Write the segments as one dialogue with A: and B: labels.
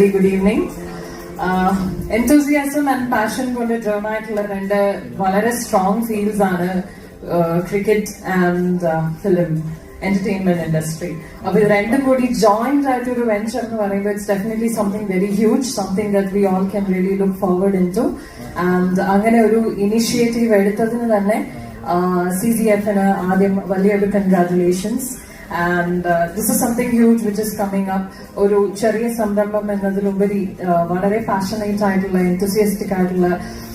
A: Very good evening. Enthusiasm and passion കൊണ്ട് drone ആയിട്ടുള്ള രണ്ട് വളരെ സ്ട്രോങ് ഫീൽഡ്സ് ആണ് cricket and film entertainment industry. അപ്പൊ ഇത് രണ്ടും കൂടി ജോയിന്റ് ആയിട്ട് ഒരു വെഞ്ചർ എന്ന് പറയുമ്പോൾ it's definitely something very huge, something that we all can really look forward in to. And അങ്ങനെ ഒരു ഇനിഷ്യേറ്റീവ് എടുത്തതിന് തന്നെ CCFന് ആദ്യം വലിയൊരു congratulations. And this is something huge which is coming up. ഒരു ചെറിയ സംരംഭം എന്നതിലുപരി വളരെ പാഷനേറ്റ് ആയിട്ടുള്ള എൻതൂസിയാസ്റ്റിക് ആയിട്ടുള്ള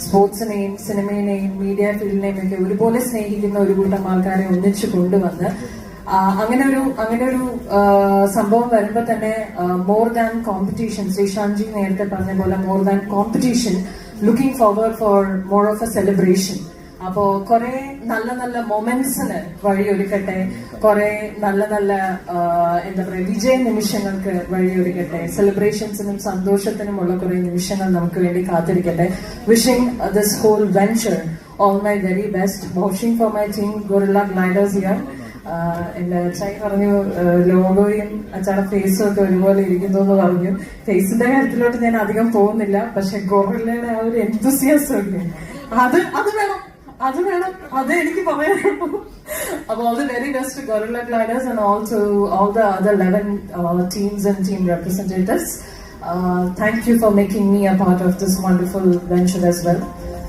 A: സ്പോർട്സിനെയും സിനിമയെയും മീഡിയ ഫീൽഡിനെയും ഒക്കെ ഒരുപോലെ സ്നേഹിക്കുന്ന ഒരു കൂട്ടം ആൾക്കാരെ ഒന്നിച്ചു കൊണ്ടുവന്ന് അങ്ങനെ ഒരു സംഭവം വരുമ്പോൾ തന്നെ മോർ ദാൻ കോമ്പറ്റീഷൻ, ശ്രീശാന്ത്ജി നേരത്തെ പറഞ്ഞ പോലെ more than competition, looking forward for more of A celebration. അപ്പോ കുറെ നല്ല നല്ല മൊമെന്റ്സിന് വഴിയൊരുക്കട്ടെ, കുറെ നല്ല നല്ല എന്താ പറയുക വിജയ നിമിഷങ്ങൾക്ക് വഴിയൊരുക്കട്ടെ, സെലിബ്രേഷൻസിനും സന്തോഷത്തിനുമുള്ള കുറെ നിമിഷങ്ങൾ നമുക്ക് വേണ്ടി കാത്തിരിക്കട്ടെ. Wishing this whole venture all my very best. Watching for my team Gorilla Gliders here. എന്റെ അച്ചായി പറഞ്ഞു ലോഗോയും അച്ചാടെ ഫേസും ഒക്കെ ഒരുപോലെ ഇരിക്കുന്നു എന്ന് പറഞ്ഞു. ഫേസിന്റെ കാര്യത്തിലോട്ട് ഞാൻ അധികം പോകുന്നില്ല, പക്ഷെ ഗൊറില്ലയുടെ ആ ഒരു എൻതൂസിയാസം ഒക്കെ അത് വേണം, അത് എനിക്ക് പറയാനുള്ളൂ. അപ്പൊ all the very best to Gorilla Gliders and also all the other 11 teams and team representatives. Thank you for making me a part of this wonderful venture as well.